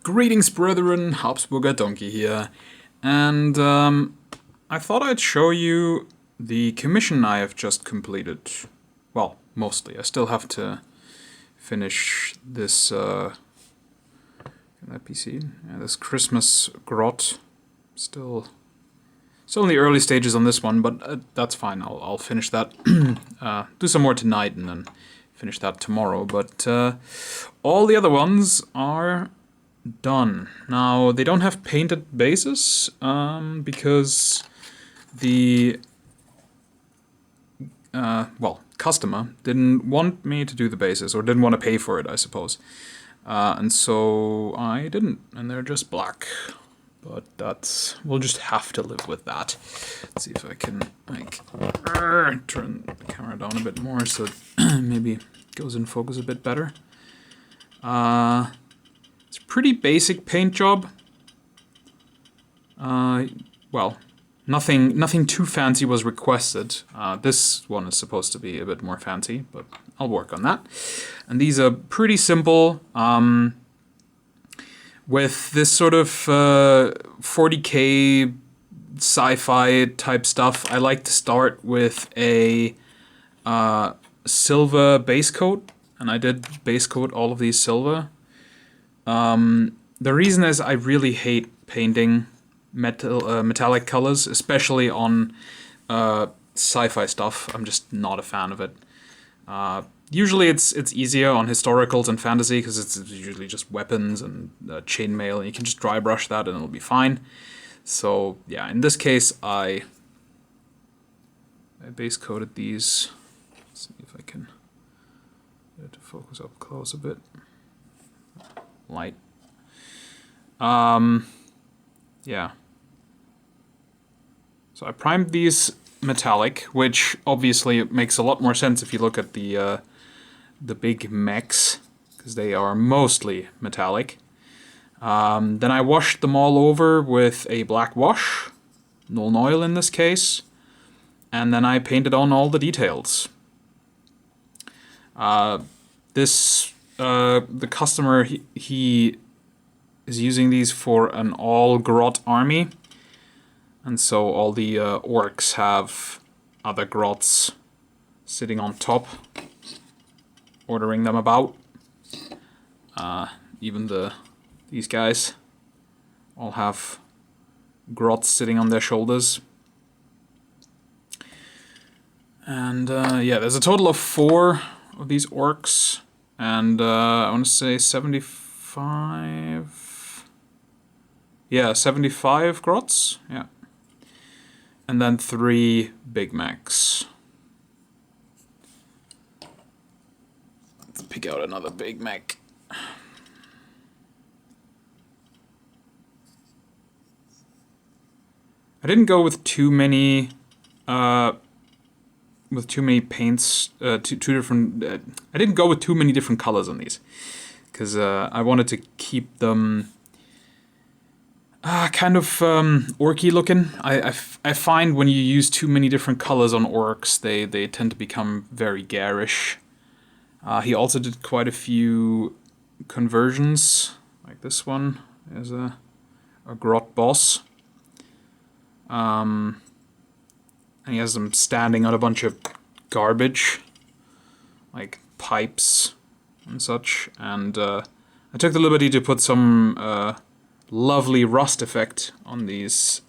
Greetings, brethren, Habsburger Donkey here, and I thought I'd show you the commission I have just completed. Well, mostly. I still have to finish this, can that be seen? Yeah, this Christmas Grot. Still in the early stages on this one, but that's fine. I'll finish that. Do some more tonight and then finish that tomorrow. But all the other ones are done. Now, they don't have painted bases, because the customer didn't want me to do the bases, or didn't want to pay for it, I suppose. And so I didn't, and they're just black. But we'll just have to live with that. Let's see if I can, like, turn the camera down a bit more so it maybe goes in focus a bit better. It's a pretty basic paint job. Well, nothing too fancy was requested. This one is supposed to be a bit more fancy, but I'll work on that. And these are pretty simple. With this sort of 40k sci-fi type stuff, I like to start with a silver base coat, and I did base coat all of these silver. The reason is I really hate painting metallic colors, especially on sci-fi stuff. I'm just not a fan of it. Usually it's easier on historicals and fantasy because it's usually just weapons and chainmail, and you can just dry brush that and it'll be fine. So yeah, in this case I base coated these. Let's see if I can get it to focus up close a bit. Light. Yeah. So I primed these metallic, which obviously makes a lot more sense if you look at the big mechs, because they are mostly metallic. Then I washed them all over with a black wash, Nuln Oil in this case, and then I painted on all the details. The customer, he is using these for an all Grot army, and so all the Orks have other Grots sitting on top, ordering them about. Even these guys all have Grots sitting on their shoulders. And yeah, there's a total of 4 of these Orks, and I want to say 75... Yeah, 75 Grots, yeah. And then 3 Big Macs. Let's pick out another Big Mac. I didn't go with too many paints. I didn't go with too many different colors on these, because I wanted to keep them kind of orky looking. I find when you use too many different colors on orcs, they tend to become very garish. He also did quite a few conversions, like this one. There's a Grot boss. And he has them standing on a bunch of garbage, like pipes and such. And I took the liberty to put some lovely rust effect on these,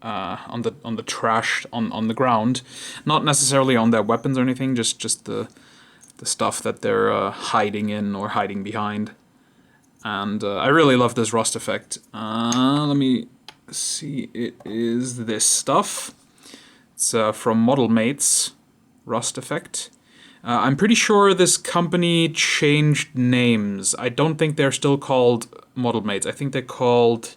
on the trash on the ground, not necessarily on their weapons or anything, just the stuff that they're hiding in or hiding behind. And I really love this rust effect. Let me see, it is this stuff. It's from Model Mates, rust effect. I'm pretty sure this company changed names. I don't think they're still called Model Mates. I think they're called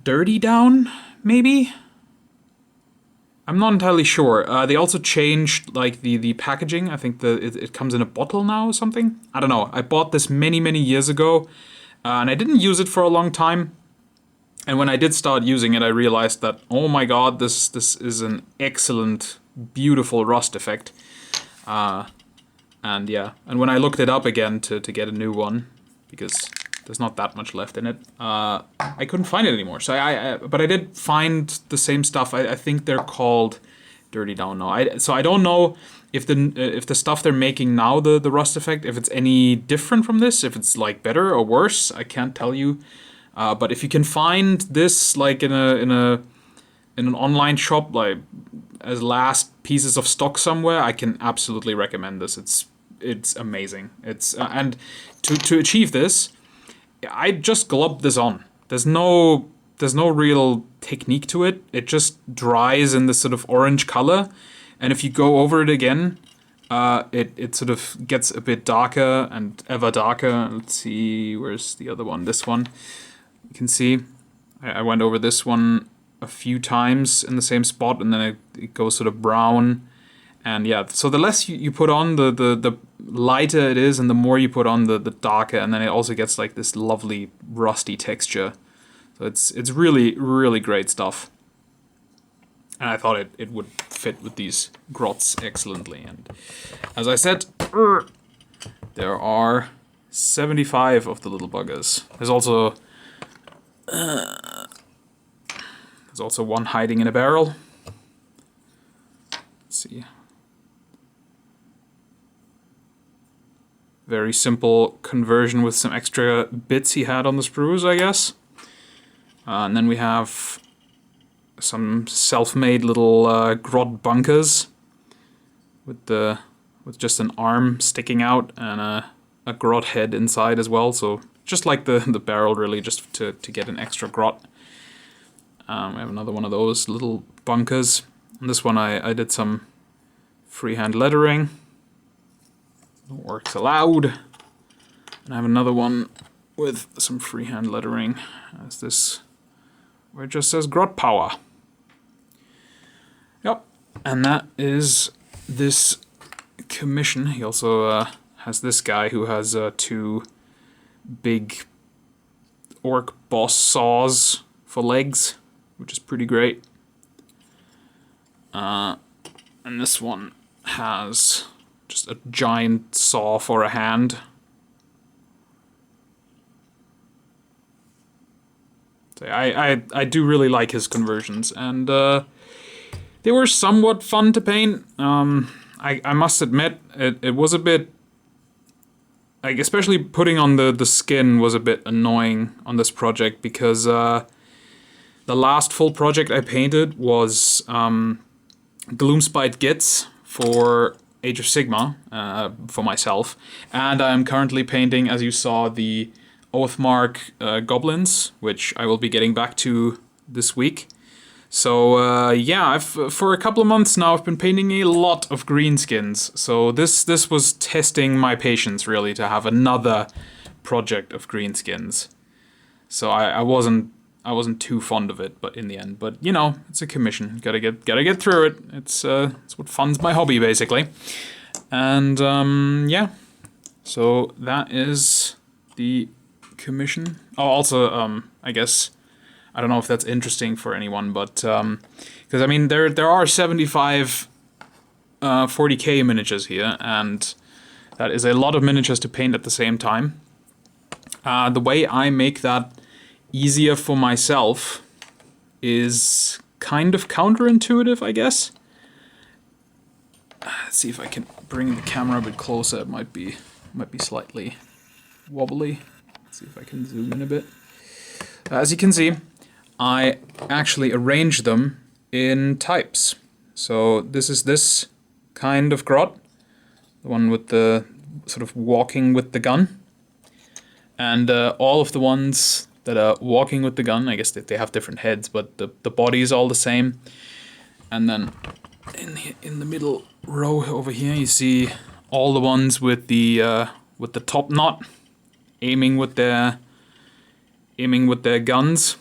Dirty Down, maybe? I'm not entirely sure. They also changed like the packaging. I think it comes in a bottle now or something. I don't know. I bought this many years ago, and I didn't use it for a long time. And when I did start using it, I realized that, oh my god, this is an excellent, beautiful rust effect. And yeah, and when I looked it up again to get a new one, because there's not that much left in it, I couldn't find it anymore. So but I did find the same stuff. I think they're called Dirty Down now. So I don't know if the stuff they're making now, the rust effect, if it's any different from this, if it's like better or worse, I can't tell you. But if you can find this like in an online shop, like as last pieces of stock somewhere, I can absolutely recommend this. It's amazing. It's and to achieve this, I just globbed this on. There's no real technique to it. It just dries in this sort of orange color, and if you go over it again, it sort of gets a bit darker and ever darker. Let's see, where's the other one? This one. You can see I went over this one a few times in the same spot, and then it goes sort of brown. And yeah, so the less you put on, the lighter it is, and the more you put on, the darker, and then it also gets like this lovely rusty texture. So it's really, really great stuff. And I thought it would fit with these grots excellently. And as I said, there are 75 of the little buggers. There's also one hiding in a barrel. Let's see. Very simple conversion with some extra bits he had on the sprues, I guess. And then we have some self-made little grot bunkers with just an arm sticking out and a grot head inside as well. So just like the barrel, really, just to get an extra grot. We have another one of those little bunkers. And this one I did some freehand lettering. No Orks allowed. And I have another one with some freehand lettering. As this, where it just says Grot Power. Yep. And that is this commission. He also has this guy who has 2 big orc boss saws for legs, which is pretty great. And this one has just a giant saw for a hand. So I do really like his conversions, and they were somewhat fun to paint. I must admit, it was a bit, like, especially putting on the skin was a bit annoying on this project, because the last full project I painted was Gloomspite Gits for Age of Sigma, for myself, and I'm currently painting, as you saw, the Oathmark goblins, which I will be getting back to this week. So yeah, for a couple of months now I've been painting a lot of greenskins. So this was testing my patience, really, to have another project of greenskins. So I wasn't too fond of it, but in the end, but you know, it's a commission. Gotta get through it. It's what funds my hobby, basically. And yeah, so that is the commission. Oh, also, I guess, I don't know if that's interesting for anyone, but because I mean, there are 75 40k miniatures here, and that is a lot of miniatures to paint at the same time. The way I make that easier for myself is kind of counterintuitive, I guess. Let's see if I can bring the camera a bit closer. It might be slightly wobbly. Let's see if I can zoom in a bit. As you can see, I actually arrange them in types. So this is this kind of grot, the one with the sort of walking with the gun, and all of the ones that are walking with the gun, I guess they have different heads, but the body is all the same. And then in the middle row over here, you see all the ones with the top knot, aiming with their guns.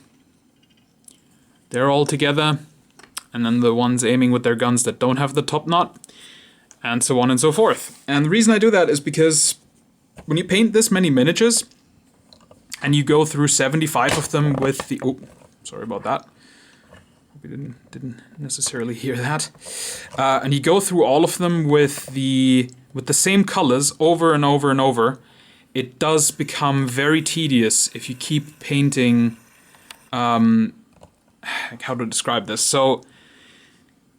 They're all together, and then the ones aiming with their guns that don't have the top knot, and so on and so forth. And the reason I do that is because when you paint this many miniatures, and you go through 75 of them with the... Oh, sorry about that. Hope you didn't necessarily hear that. And you go through all of them with the same colors over and over and over. It does become very tedious if you keep painting. How to describe this? So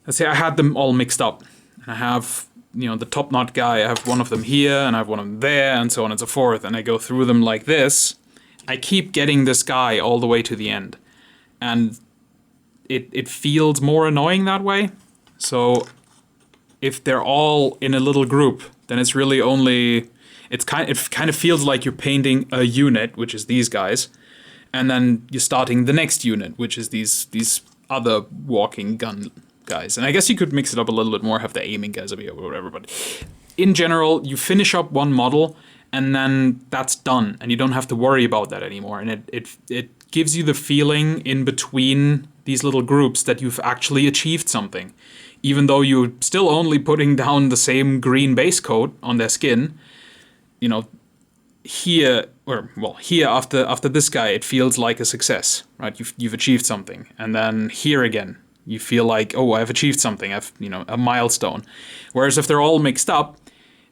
let's say I had them all mixed up. I have, the top knot guy, I have one of them here, and I have one of them there, and so on and so forth, and I go through them like this. I keep getting this guy all the way to the end. And it feels more annoying that way. So if they're all in a little group, then it's really only... it kind of feels like you're painting a unit, which is these guys, and then you're starting the next unit, which is these other walking gun guys. And I guess you could mix it up a little bit more, have the aiming guys up here or whatever, but in general, you finish up one model, and then that's done, and you don't have to worry about that anymore. And it gives you the feeling in between these little groups that you've actually achieved something. Even though you're still only putting down the same green base coat on their skin, here after this guy, it feels like a success, right? You've achieved something. And then here again, you feel like, oh, I've achieved something. I've, a milestone. Whereas if they're all mixed up,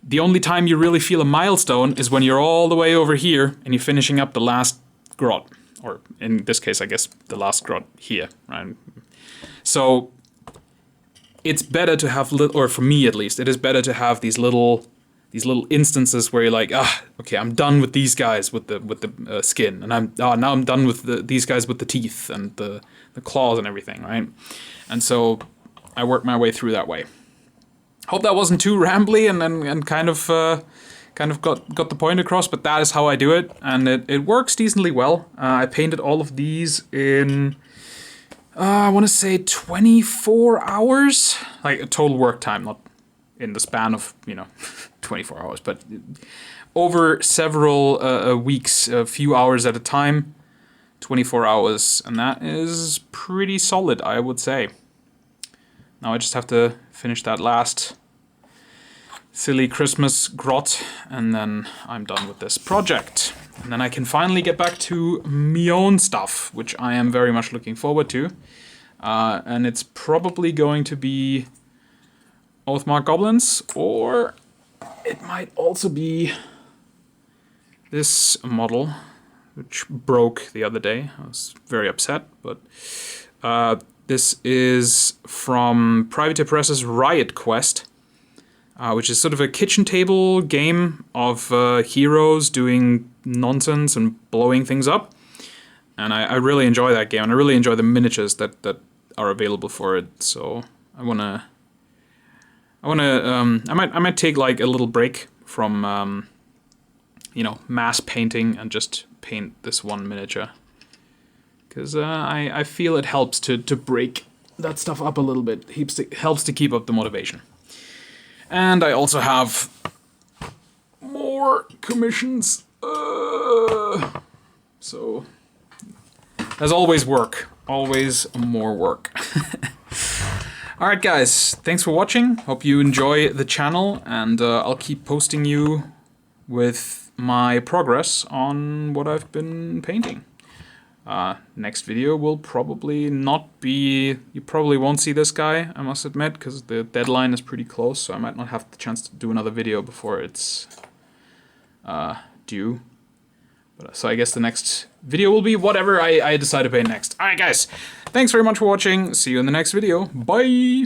the only time you really feel a milestone is when you're all the way over here and you're finishing up the last grot. Or in this case, I guess the last grot here, right? So it's better to have, or for me at least, it is better to have these little instances where you're like, okay, I'm done with these guys with the skin, and now I'm done with these guys with the teeth and the claws and everything, right? And so I work my way through that way. Hope that wasn't too rambly and kind of got the point across, but that is how I do it, and it works decently well. I painted all of these in, I want to say 24 hours, like a total work time, not in the span of 24 hours, but over several weeks, a few hours at a time, 24 hours, and that is pretty solid, I would say. Now I just have to finish that last silly Christmas grot, and then I'm done with this project. And then I can finally get back to my own stuff, which I am very much looking forward to. And it's probably going to be Oathmark Goblins, or it might also be this model, which broke the other day. I was very upset, but this is from Privateer Press's Riot Quest, which is sort of a kitchen table game of heroes doing nonsense and blowing things up. And I really enjoy that game, and I really enjoy the miniatures that are available for it. So I might take like a little break from mass painting and just paint this one miniature, because I feel it helps to break that stuff up a little bit. It helps to keep up the motivation. And I also have more commissions. So there's always work. Always more work. Alright guys, thanks for watching. Hope you enjoy the channel, and I'll keep posting you with my progress on what I've been painting. Next video will probably not be... You probably won't see this guy, I must admit, because the deadline is pretty close, so I might not have the chance to do another video before it's due. So I guess the next video will be whatever I decide to paint next. Alright guys, thanks very much for watching. See you in the next video. Bye!